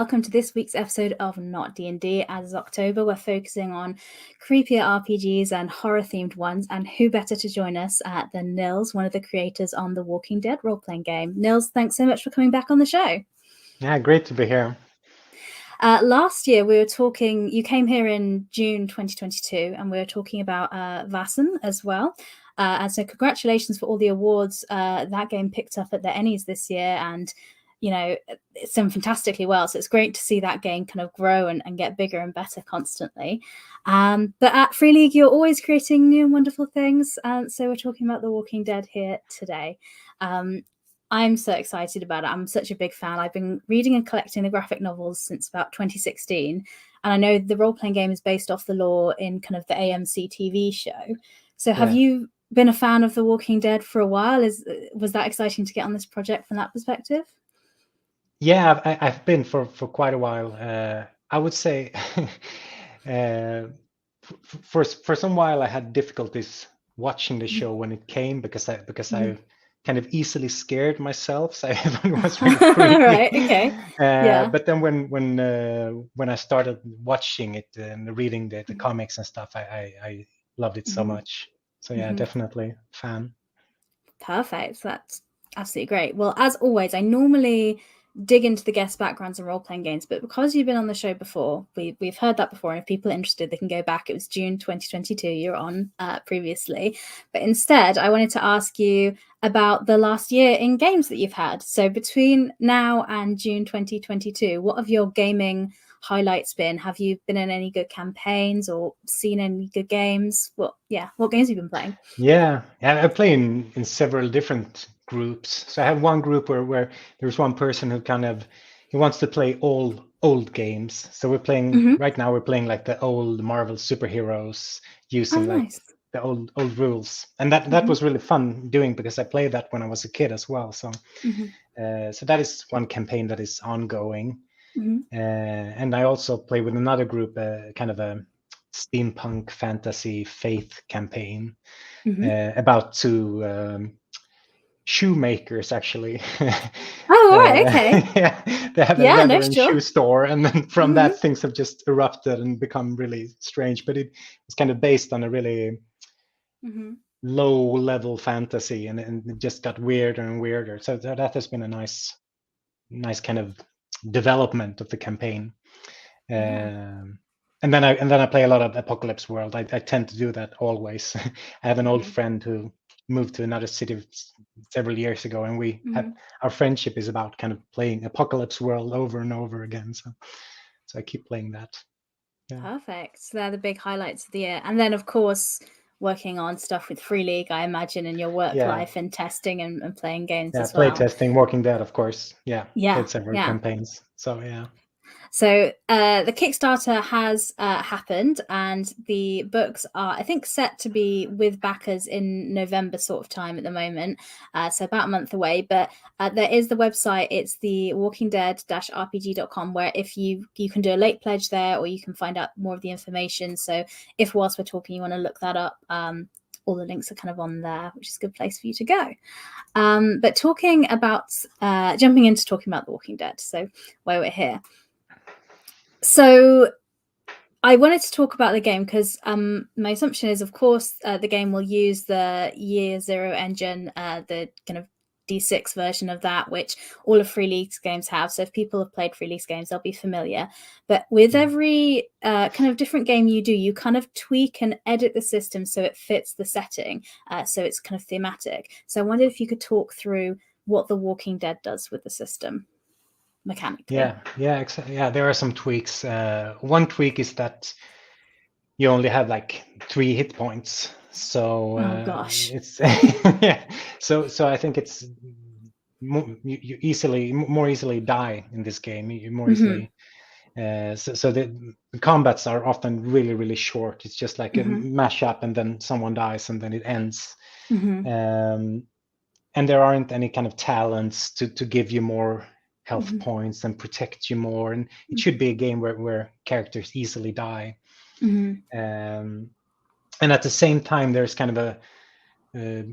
welcome to this week's episode of Not D&D. As is October, we're focusing on creepier RPGs and horror-themed ones, and who better to join us than Nils, one of the creators on the Walking Dead role-playing game. Nils, thanks so much for coming back on the show. Yeah, great to be here. Last year, we were talking, you came here in June 2022, and we were talking about Vassen as well. And so congratulations for all the awards that game picked up at the Ennies this year, and it's done fantastically well. So it's great to see that game kind of grow and get bigger and better constantly. But at Free League, you're always creating new and wonderful things. So we're talking about The Walking Dead here today. I'm so excited about it. I'm such a big fan. I've been reading and collecting the graphic novels since about 2016. And I know the role-playing game is based off the lore in kind of the AMC TV show. So have you been a fan of The Walking Dead for a while? Was that exciting to get on this project from that perspective? Yeah, I've been for quite a while. I would say for some while I had difficulties watching the show when it came because I kind of easily scared myself. So it was really creepy. Right. Okay. But then when I started watching it and reading the comics and stuff, I loved it so much. So yeah, definitely fan. Perfect. That's absolutely great. Well, as always, I normally dig into the guest backgrounds and role-playing games, but because you've been on the show before, we've heard that before, and if people are interested, they can go back. It was June 2022 you're on previously, but instead I wanted to ask you about the last year in games that you've had. So between now and June 2022, what have your gaming highlights been? Have you been in any good campaigns or seen any good games? What games have you been playing? Yeah, I play in several different groups. So I have one group where there's one person who he wants to play all old games. So we're playing right now. We're playing like the old Marvel superheroes using the old rules, and that was really fun doing because I played that when I was a kid as well. So so that is one campaign that is ongoing, and I also play with another group, kind of a steampunk fantasy faith campaign about two shoemakers actually. Oh, right, okay. Yeah, they have a leather and shoe store, and then from that things have just erupted and become really strange. But it's kind of based on a really low level fantasy, and it just got weirder and weirder. So that has been a nice kind of development of the campaign. And then I play a lot of Apocalypse World. I tend to do that always. I have an old friend who moved to another city several years ago, and we have our friendship is about kind of playing Apocalypse World over and over again. So I keep playing that. Yeah. Perfect. So they're the big highlights of the year. And then of course working on stuff with Free League, I imagine, in your work life and testing and playing games as well. Yeah, play testing, Walking Dead, of course. Yeah. Played several campaigns. So yeah. So the Kickstarter has happened, and the books are, I think, set to be with backers in November sort of time at the moment, so about a month away. But there is the website. It's the walkingdead-rpg.com, where if you can do a late pledge there, or you can find out more of the information. So if whilst we're talking you want to look that up, all the links are kind of on there, which is a good place for you to go. But talking about jumping into talking about The Walking Dead, so why we're here. So I wanted to talk about the game because my assumption is, of course, the game will use the Year Zero engine, the kind of D6 version of that, which all of Free League's games have. So if people have played Free League's games, they'll be familiar. But with every kind of different game you do, you kind of tweak and edit the system so it fits the setting. So it's kind of thematic. So I wondered if you could talk through what The Walking Dead does with the system mechanically. Yeah, there are some tweaks. One tweak is that you only have like 3 hit points, so it's so I think it's you more easily die in this game. You more easily so the combats are often really short. It's just like a mash up, and then someone dies, and then it ends. And there aren't any kind of talents to give you more health points and protect you more, and it should be a game where characters easily die. And at the same time, there's kind of a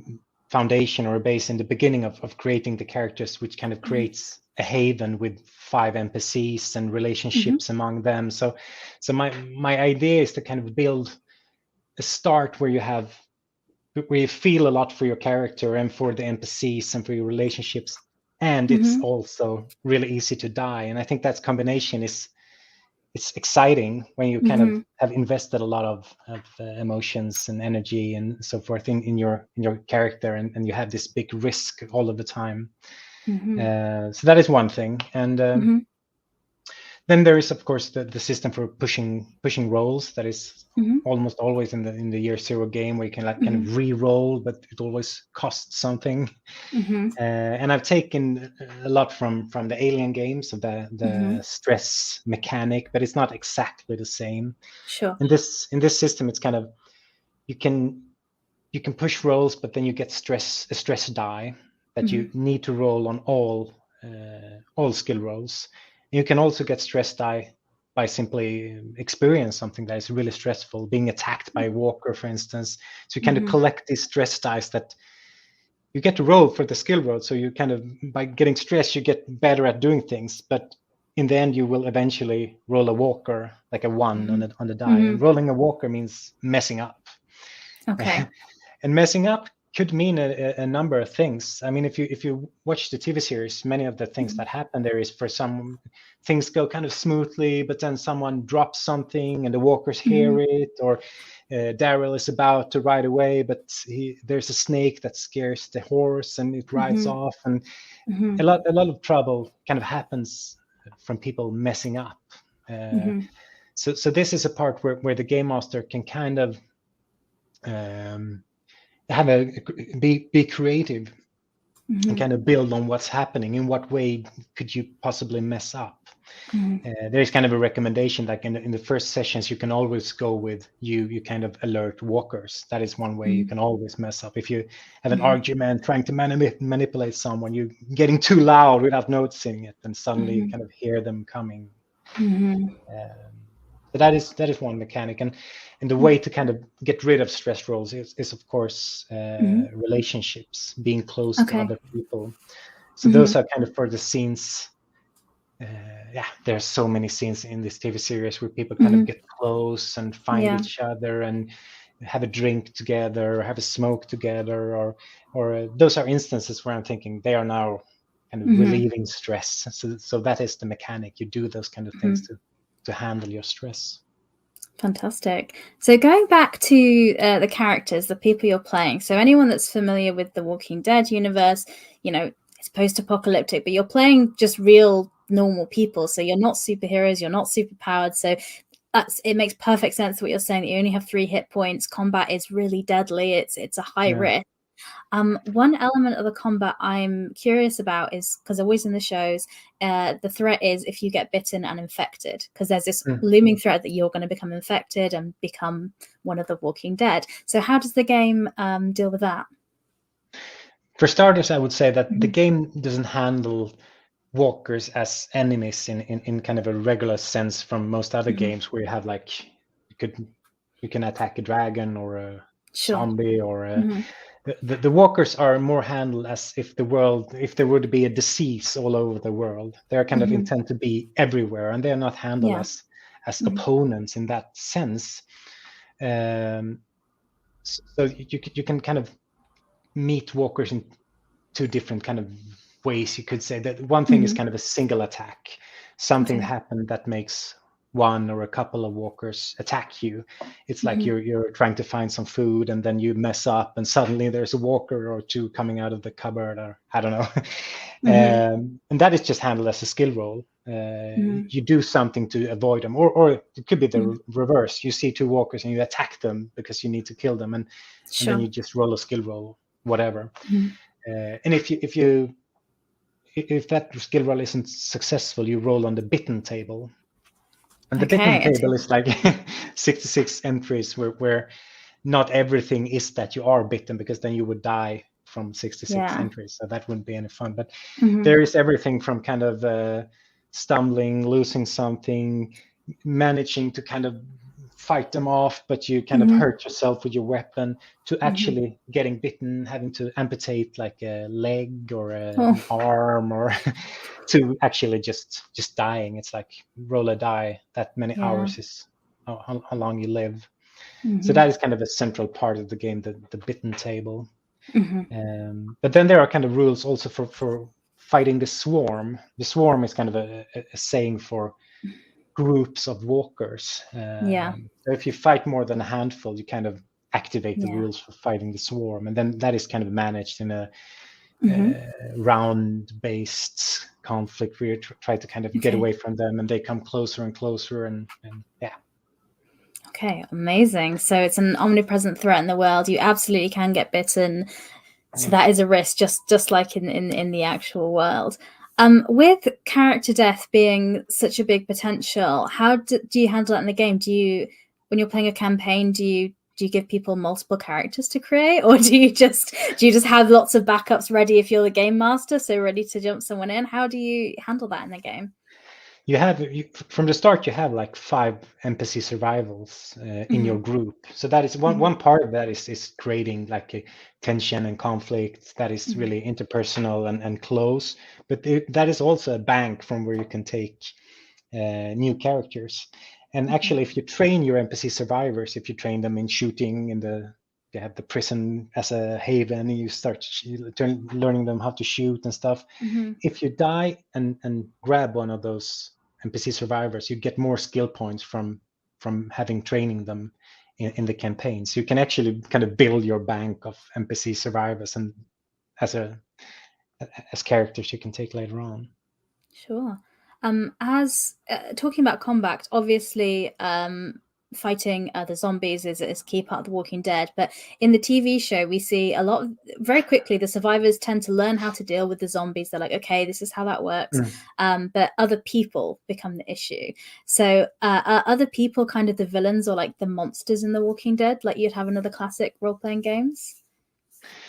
foundation or a base in the beginning of creating the characters, which kind of creates a haven with 5 NPCs and relationships among them. So my idea is to kind of build a start where you feel a lot for your character and for the NPCs and for your relationships, and it's also really easy to die. And I think that combination it's exciting when you kind of have invested a lot of emotions and energy and so forth in your character, and you have this big risk all of the time. So that is one thing. And then there is, of course, the system for pushing rolls that is almost always in the year 0 game, where you can like kind of re-roll, but it always costs something. And I've taken a lot from the Alien games of the stress mechanic, but it's not exactly the same. Sure. In this system, it's kind of you can push rolls, but then you get a stress die that you need to roll on all skill rolls. You can also get stress die by simply experience something that is really stressful, being attacked by a walker, for instance. So you kind of collect these stress dice that you get to roll for the skill roll. So you kind of, by getting stressed, you get better at doing things. But in the end, you will eventually roll a walker, like a 1 on the die. And rolling a walker means messing up. Okay. And messing up could mean a number of things. I mean, if you watch the TV series, many of the things that happen there is, for some things go kind of smoothly, but then someone drops something and the walkers hear it, or Daryl is about to ride away, but there's a snake that scares the horse and it rides off, and a lot of trouble kind of happens from people messing up. So this is a part where the game master can kind of be creative and kind of build on what's happening. In what way could you possibly mess up? There's kind of a recommendation, like in the first sessions, you can always go with you kind of alert walkers. That is one way you can always mess up. If you have an argument trying to manipulate someone, you're getting too loud without noticing it, and suddenly you kind of hear them coming. So that is one mechanic, and the way to kind of get rid of stress rolls is of course relationships, being close to other people. So those are kind of for the scenes. There's so many scenes in this TV series where people kind of get close and find each other and have a drink together, or have a smoke together, or those are instances where I'm thinking they are now kind of relieving stress. So that is the mechanic. You do those kind of things to handle your stress. Fantastic. So going back to the characters, the people you're playing. So anyone that's familiar with the Walking Dead universe, it's post-apocalyptic, but you're playing just real normal people. So you're not superheroes, you're not superpowered. So it makes perfect sense what you're saying, that you only have 3 hit points. Combat is really deadly. It's a high risk. One element of the combat I'm curious about is, because always in the shows, the threat is if you get bitten and infected, because there's this looming threat that you're going to become infected and become one of the Walking Dead. So how does the game deal with that? For starters, I would say that the game doesn't handle walkers as enemies in kind of a regular sense from most other games, where you have like you can attack a dragon or a zombie or a the walkers are more handled as if there were to be a disease all over the world. They're kind of intended to be everywhere, and they're not handled as opponents in that sense. So you can kind of meet walkers in 2 different kind of ways. You could say that one thing is kind of a single attack. Something happened that makes one or a couple of walkers attack you. It's like you're trying to find some food, and then you mess up, and suddenly there's a walker or 2 coming out of the cupboard, or I don't know. And that is just handled as a skill roll. You do something to avoid them, or it could be the reverse. You see 2 walkers and you attack them because you need to kill them, and then you just roll a skill roll, whatever. And if that skill roll isn't successful, you roll on the bitten table. And the bitten table is like 66 entries where not everything is that you are bitten, because then you would die from 66 entries. So that wouldn't be any fun. But there is everything from kind of stumbling, losing something, managing to kind of fight them off, but you kind of hurt yourself with your weapon, to actually getting bitten, having to amputate like a leg or an arm, or to actually just dying. It's like roll a die. That many hours is how long you live. So that is kind of a central part of the game, the bitten table. But then there are kind of rules also for fighting the swarm. The swarm is kind of a saying for groups of walkers. So if you fight more than a handful, you kind of activate the rules for fighting the swarm, and then that is kind of managed in a round-based conflict where you try to kind of get away from them, and they come closer and closer, and yeah. Okay, amazing. So it's an omnipresent threat in the world. You absolutely can get bitten. So that is a risk, just like in the actual world. With character death being such a big potential, how do you handle that in the game? When you're playing a campaign, do you give people multiple characters to create, or do you just have lots of backups ready if you're the game master, so ready to jump someone in? How do you handle that in the game? From the start, you have like 5 NPC survivals in your group. So that is one part of that is creating like a tension and conflict that is really interpersonal and close. But that is also a bank from where you can take new characters. And actually, if you train your NPC survivors, if you train them in shooting you have the prison as a haven, and you start learning them how to shoot and stuff. If you die and grab one of those NPC survivors, you get more skill points from having training them in the campaign. So you can actually kind of build your bank of NPC survivors and as characters you can take later on. Sure. As talking about combat, obviously fighting the zombies is a key part of The Walking Dead, but in the TV show we see a lot very quickly the survivors tend to learn how to deal with the zombies. They're like, okay, this is how that works. But other people become the issue. So are other people kind of the villains or like the monsters in The Walking Dead, like you'd have in other classic role-playing games?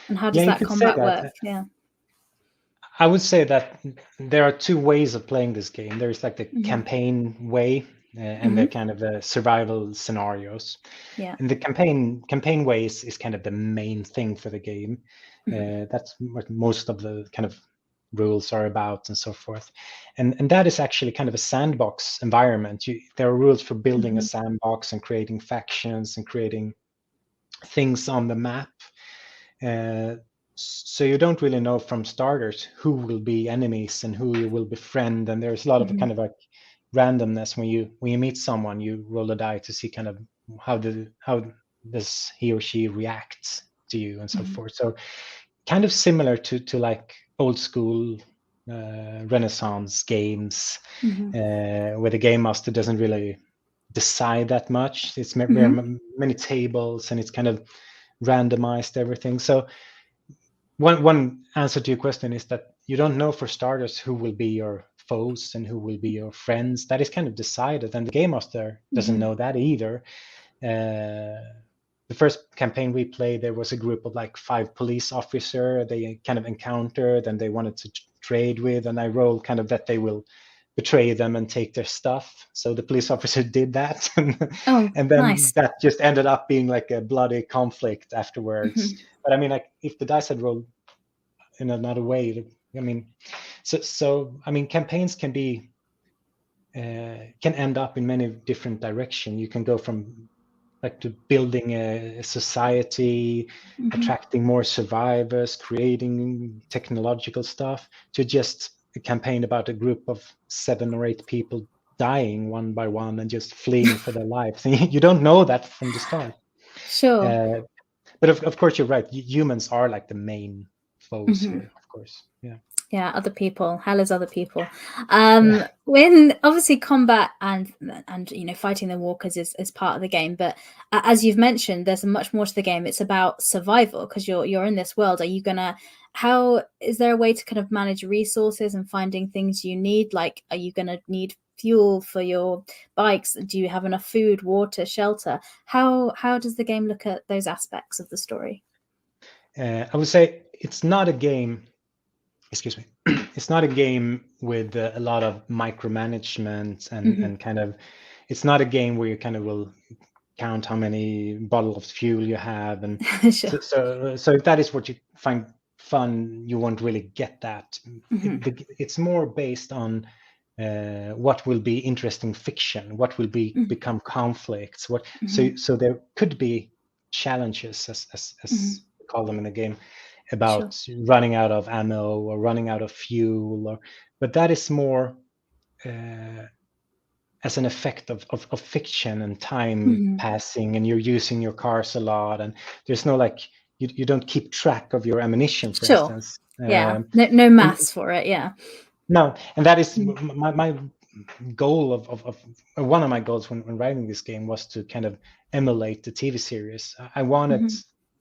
And how does that combat work? Yeah, I would say that there are 2 ways of playing this game. There is like the campaign way and the kind of survival scenarios. And the campaign way is kind of the main thing for the game. That's what most of the kind of rules are about and so forth. And that is actually kind of a sandbox environment. There are rules for building a sandbox and creating factions and creating things on the map. So you don't really know from starters who will be enemies and who you will befriend, and there's a lot of kind of like randomness when you meet someone. You roll a die to see kind of how does he or she react to you and so forth. So kind of similar to like old school Renaissance games where the game master doesn't really decide that much. It's many tables and it's kind of randomized everything. So one answer to your question is that you don't know for starters who will be your foes and who will be your friends. That is kind of decided, and the game master doesn't know that either. The first campaign we played, there was a group of like 5 police officers they kind of encountered and they wanted to trade with, and I rolled kind of that they will betray them and take their stuff. So the police officer did that, and then that just ended up being like a bloody conflict afterwards. But I mean, like if the dice had rolled in another way, I mean, so I mean, campaigns can be can end up in many different directions. You can go from like to building a society, attracting more survivors, creating technological stuff, to just a campaign about a group of 7 or 8 people dying one by one and just fleeing for their lives. And you don't know that from the start. Sure. But of course, you're right. Humans are like the main foes here, of course. Yeah, other people. Hell is other people. When obviously combat and fighting the walkers is part of the game, but as you've mentioned, there's much more to the game. It's about survival because you're in this world. How is there a way to kind of manage resources and finding things you need? Like, are you gonna need fuel for your bikes? Do you have enough food, water, shelter? How does the game look at those aspects of the story? I would say it's not a game. Excuse me. It's not a game with a lot of micromanagement and kind of. It's not a game where you kind of will count how many bottles of fuel you have, and Sure. so if that is what you find fun, you won't really get that. It's more based on what will be interesting fiction, what will become conflicts, so there could be challenges, as we call them in the game, about running out of ammo or running out of fuel, but that is more as an effect of fiction and time passing, and you're using your cars a lot, and there's no like you don't keep track of your ammunition, for instance. Yeah, no maths for it. Yeah. No, and that is my goal of one of my goals when writing this game was to kind of emulate the TV series. I wanted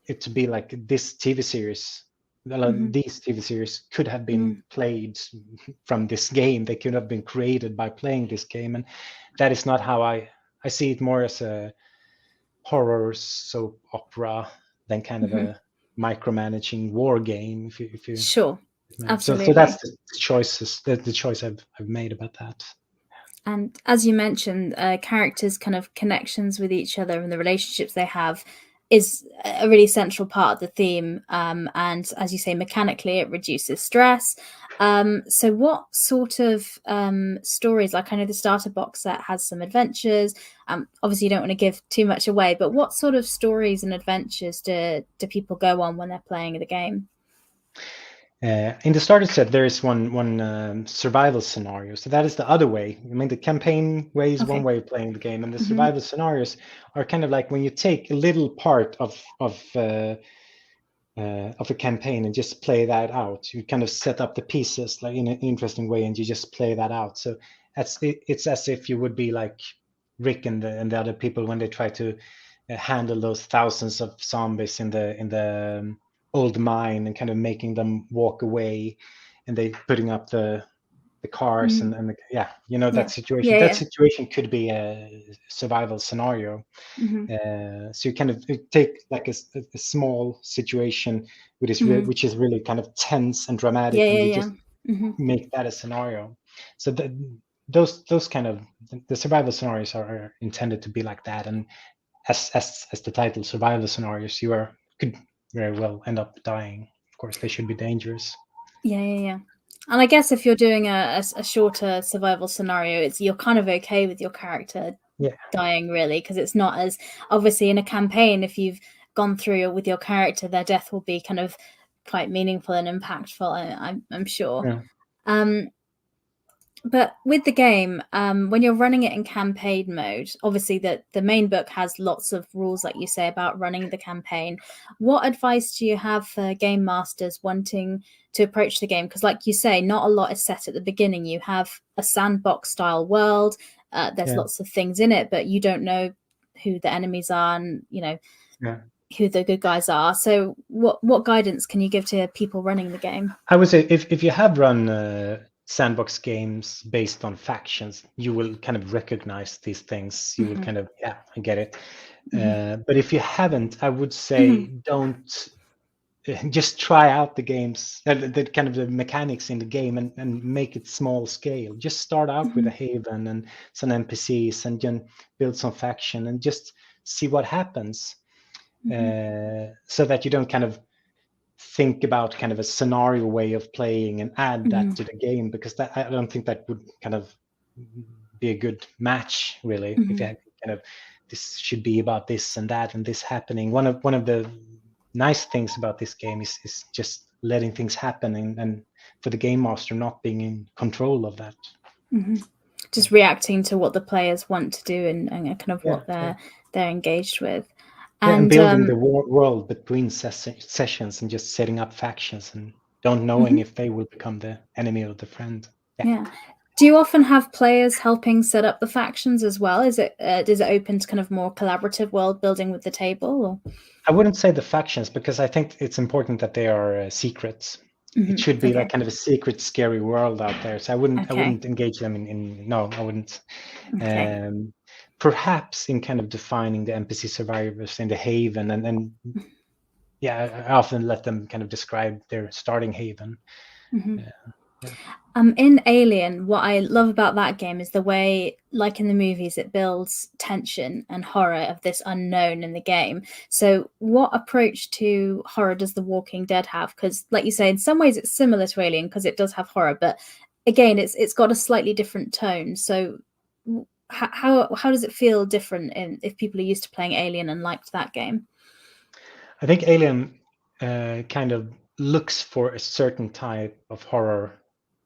it to be like this TV series. These TV series could have been played from this game. They could have been created by playing this game, and that is not how I see it. More as a horror soap opera than kind of a micromanaging war game. If you sure. Absolutely. So that's the choice I've made about that. And as you mentioned, characters' kind of connections with each other and the relationships they have is a really central part of the theme. And as you say, mechanically, it reduces stress. So what sort of stories, like I know the starter box set has some adventures. Obviously, you don't want to give too much away, but what sort of stories and adventures do people go on when they're playing the game? In the starter set, there is one survival scenario. So that is the other way. I mean, the campaign way is one way of playing the game, and the survival scenarios are kind of like when you take a little part of a campaign and just play that out. You kind of set up the pieces like in an interesting way, and you just play that out. So it's as if you would be like Rick and the other people when they try to handle those thousands of zombies in the old mine and kind of making them walk away, and they putting up the cars and that situation. That situation could be a survival scenario. So you kind of take like a small situation which is really kind of tense and dramatic, and you just make that a scenario. So those kind of the survival scenarios are intended to be like that, and as the title, survival scenarios, could very well end up dying. Of course, they should be dangerous. Yeah. And I guess if you're doing a shorter survival scenario, you're kind of okay with your character dying, really, because it's not as obviously in a campaign. If you've gone through with your character, their death will be kind of quite meaningful and impactful. I'm sure. Yeah. But with the game, when you're running it in campaign mode, obviously the main book has lots of rules, like you say, about running the campaign. What advice do you have for game masters wanting to approach the game? Because like you say, not a lot is set at the beginning. You have a sandbox style world. There's lots of things in it, but you don't know who the enemies are and, who the good guys are. So what guidance can you give to people running the game? I would say if you have run sandbox games based on factions, you will kind of recognize these things. You will kind of, I get it. But if you haven't, I would say don't just try out the games, the kind of the mechanics in the game, and make it small scale. Just start out with a haven and some NPCs, and then build some faction and just see what happens, so that you don't kind of think about kind of a scenario way of playing and add that to the game, because I don't think that would kind of be a good match, really. If you had kind of, this should be about this and that and this happening. One of the nice things about this game is just letting things happen, and for the game master not being in control of that. Just reacting to what the players want to do and kind of what they're engaged with. And building the world between sessions, and just setting up factions and don't knowing if they will become the enemy or the friend. Do you often have players helping set up the factions as well? Is it open to kind of more collaborative world building with the table? Or? I wouldn't say the factions, because I think it's important that they are secrets. It should be like kind of a secret, scary world out there. So I wouldn't engage them in no, I wouldn't. Perhaps in kind of defining the NPC survivors in the haven, and I often let them kind of describe their starting haven. Yeah. In Alien, what I love about that game is the way, like in the movies, it builds tension and horror of this unknown in the game. So, what approach to horror does The Walking Dead have? Because, like you say, in some ways it's similar to Alien because it does have horror, but again, it's got a slightly different tone. So, how does it feel different if people are used to playing Alien and liked that game? I think Alien kind of looks for a certain type of horror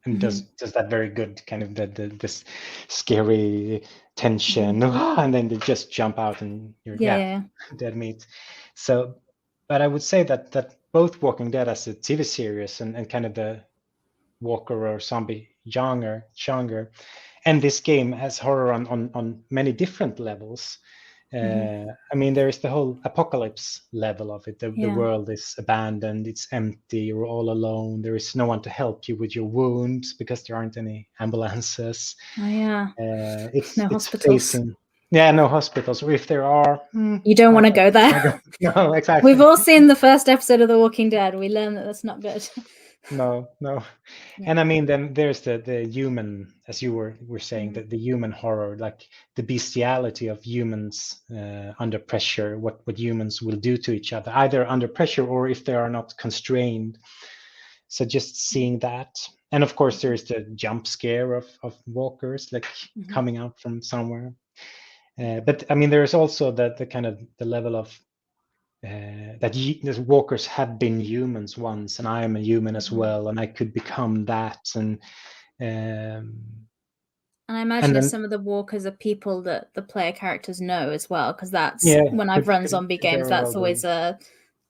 and does that very good, kind of this scary tension, and then they just jump out and you're dead meat. So, but I would say that both Walking Dead as a TV series and kind of the Walker or zombie genre, and this game has horror on many different levels. I mean, there is the whole apocalypse level of it. The world is abandoned, it's empty, you're all alone. There is no one to help you with your wounds because there aren't any ambulances. Oh yeah, no It's hospitals. facing no hospitals. Or if there are, you don't want to go there. No, exactly. We've all seen the first episode of The Walking Dead. We learn that that's not good. No. Yeah. And I mean, then there's the human, as you were saying, the human horror, like the bestiality of humans under pressure, what humans will do to each other, either under pressure or if they are not constrained. So just seeing that. And of course, there's the jump scare of walkers, like coming out from somewhere. But I mean, there's also the kind of the level of that the walkers have been humans once, and I am a human as well, and I could become that. And I imagine if some of the walkers are people that the player characters know as well, because that's when I've run zombie games. That's always I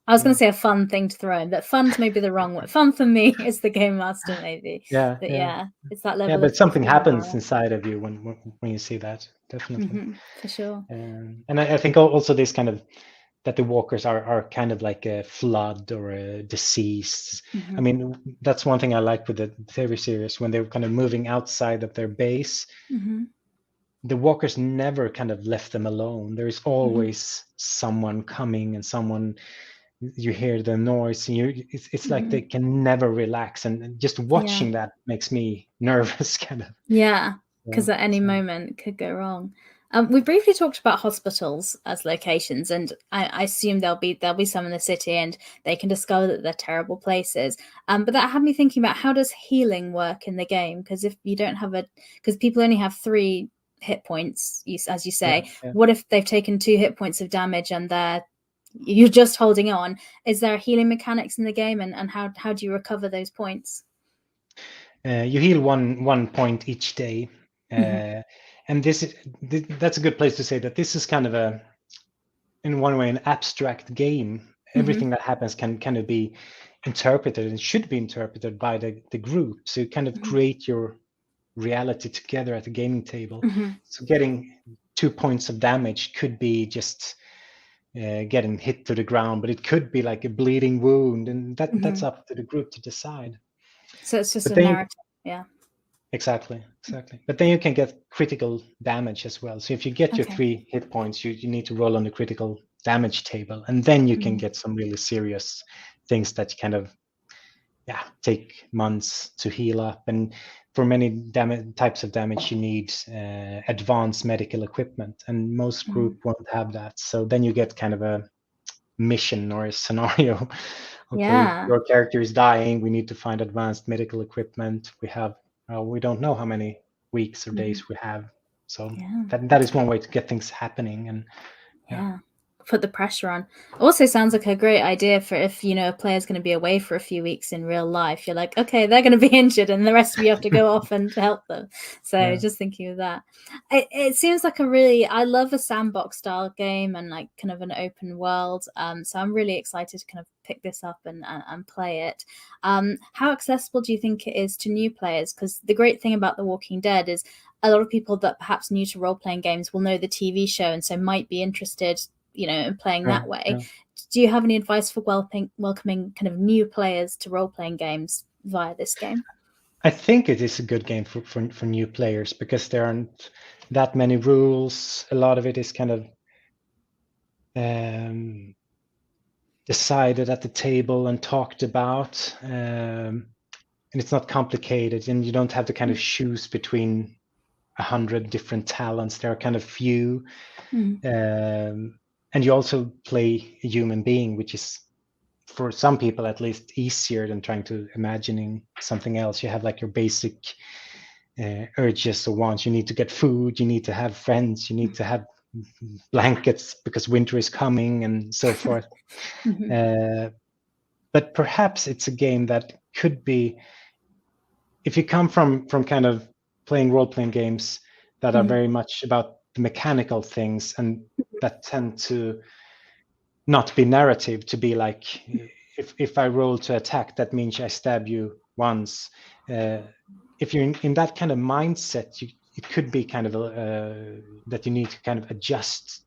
was going to say a fun thing to throw in, but fun's maybe the wrong word. Fun for me is the game master, maybe. But it's that level but of something human happens horror. inside of you when you see that, definitely. For sure. And I think also this kind of that the walkers are kind of like a flood or a disease. I mean, that's one thing I like with the TV series, when they're kind of moving outside of their base. The walkers never kind of left them alone. There is always someone coming, and someone, you hear the noise, and it's like they can never relax, and just watching that makes me nervous, kind of. Yeah, because at any moment it could go wrong. We briefly talked about hospitals as locations, and I assume there'll be some in the city, and they can discover that they're terrible places. But that had me thinking about, how does healing work in the game? Because if you don't have because people only have 3 hit points, as you say. What if they've taken 2 hit points of damage and you're just holding on? Is there healing mechanics in the game, and how do you recover those points? You heal one point each day, and that's a good place to say that this is kind of in one way, an abstract game. Everything that happens can kind of be interpreted, and should be interpreted by the group. So you kind of create your reality together at the gaming table. So getting 2 points of damage could be just getting hit to the ground, but it could be like a bleeding wound, and that's up to the group to decide. So it's just But a then narrative. exactly. But then you can get critical damage as well. So if you get your 3 hit points, you need to roll on the critical damage table, and then you can get some really serious things that kind of take months to heal up. And for many types of damage, you need advanced medical equipment, and most group won't have that. So then you get kind of a mission or a scenario. Okay, your character is dying, we need to find advanced medical equipment. We don't know how many weeks or days we have. So that is one way to get things happening. And put the pressure on. Also sounds like a great idea for if a player's going to be away for a few weeks in real life. You're like, okay, they're going to be injured, and the rest of you have to go off and help them. So just thinking of that, it seems like I love a sandbox style game and like kind of an open world. So I'm really excited to kind of pick this up and play it. How accessible do you think it is to new players? Because the great thing about The Walking Dead is a lot of people that perhaps new to role-playing games will know the TV show, and so might be interested and playing that way. Do you have any advice for welcoming kind of new players to role-playing games via this game? I think it is a good game for new players, because there aren't that many rules. A lot of it is kind of decided at the table and talked about. it's not complicated, and you don't have to kind of choose between 100 different talents. There are kind of few, and you also play a human being, which is, for some people at least, easier than trying to imagining something else. You have like your basic urges or wants. You need to get food, you need to have friends, you need to have blankets because winter is coming, and so forth. But perhaps it's a game that could be, if you come from kind of playing role-playing games that are very much about the mechanical things, and that tend to not be narrative, to be like, if I roll to attack, that means I stab you once. If you're in that kind of mindset, it could be kind of that you need to kind of adjust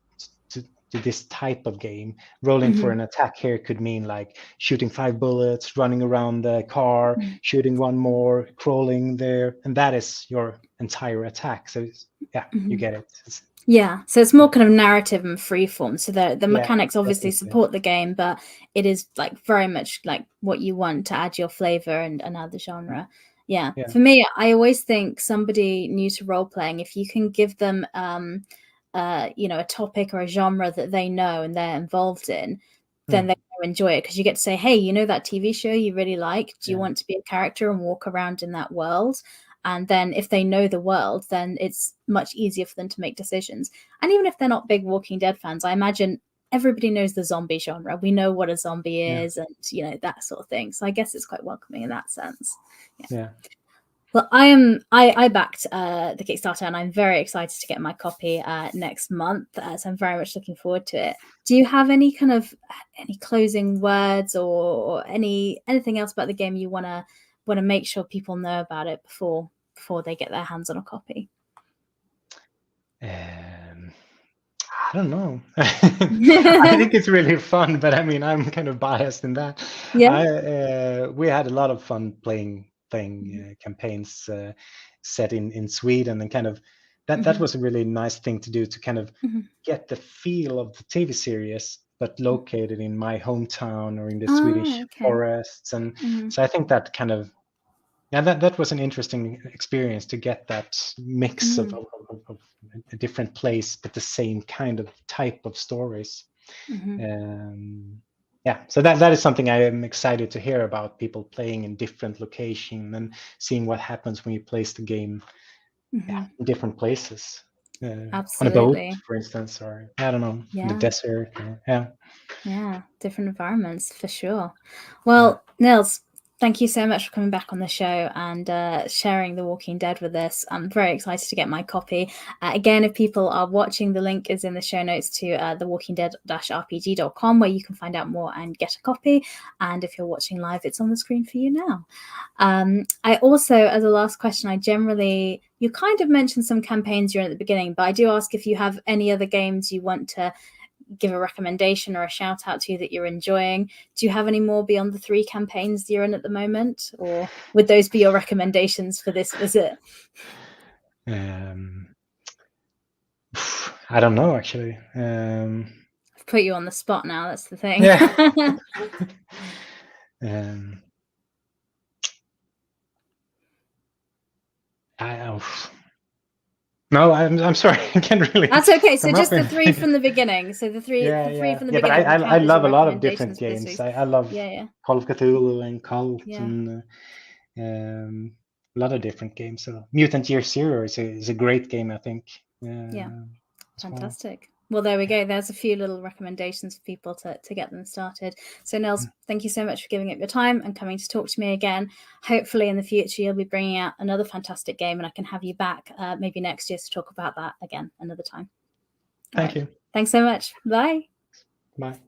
to this type of game. Rolling for an attack here could mean like shooting 5 bullets, running around the car, shooting one more, crawling there, and that is your entire attack. So you get it. Yeah, so it's more kind of narrative and freeform. So the mechanics obviously support the game, but it is like very much like what you want to add your flavor and add the genre. Yeah. For me, I always think somebody new to role playing, if you can give them a topic or a genre that they know and they're involved in, then they enjoy it, because you get to say, hey, you know that TV show you really like? Do you want to be a character and walk around in that world? And then if they know the world, then it's much easier for them to make decisions. And even if they're not big Walking Dead fans, I imagine everybody knows the zombie genre. We know what a zombie is, and that sort of thing. So I guess it's quite welcoming in that sense. Yeah. Well, I backed the Kickstarter, and I'm very excited to get my copy next month. So I'm very much looking forward to it. Do you have any closing words or anything else about the game you want to make sure people know about it before they get their hands on a copy? I don't know. I think it's really fun, but I mean, I'm kind of biased in that. We had a lot of fun playing campaigns set in Sweden, and kind of that was a really nice thing to do, to kind of get the feel of the TV series, but located in my hometown or in the Swedish forests. And so I think that kind of, that was an interesting experience, to get that mix of a different place, but the same kind of type of stories. So that is something I am excited to hear about, people playing in different locations and seeing what happens when you place the game in different places. On a boat, for instance, or I don't know, in the desert. Different environments for sure. Well, Nils, thank you so much for coming back on the show and sharing The Walking Dead with us. I'm very excited to get my copy. Again, if people are watching, the link is in the show notes to thewalkingdead-rpg.com, where you can find out more and get a copy. And if you're watching live, it's on the screen for you now. I also, as a last question, you kind of mentioned some campaigns you're in at the beginning, but I do ask if you have any other games you want to give a recommendation or a shout out to that you're enjoying. Do you have any more beyond the 3 campaigns you're in at the moment, or would those be your recommendations for this visit? I don't know, actually. I've put you on the spot now, that's the thing. No, I'm sorry, I can't really. That's okay. So just the 3 from the beginning. So the three from the beginning. But I love a lot of different games. I love Call of Cthulhu and Cult, and a lot of different games. So Mutant Year Zero is a great game, I think. Fantastic. Well, there we go. There's a few little recommendations for people to get them started. So Nils, thank you so much for giving up your time and coming to talk to me again. Hopefully in the future you'll be bringing out another fantastic game, and I can have you back maybe next year to talk about that again another time. Thank you. Thanks so much. Bye. Bye.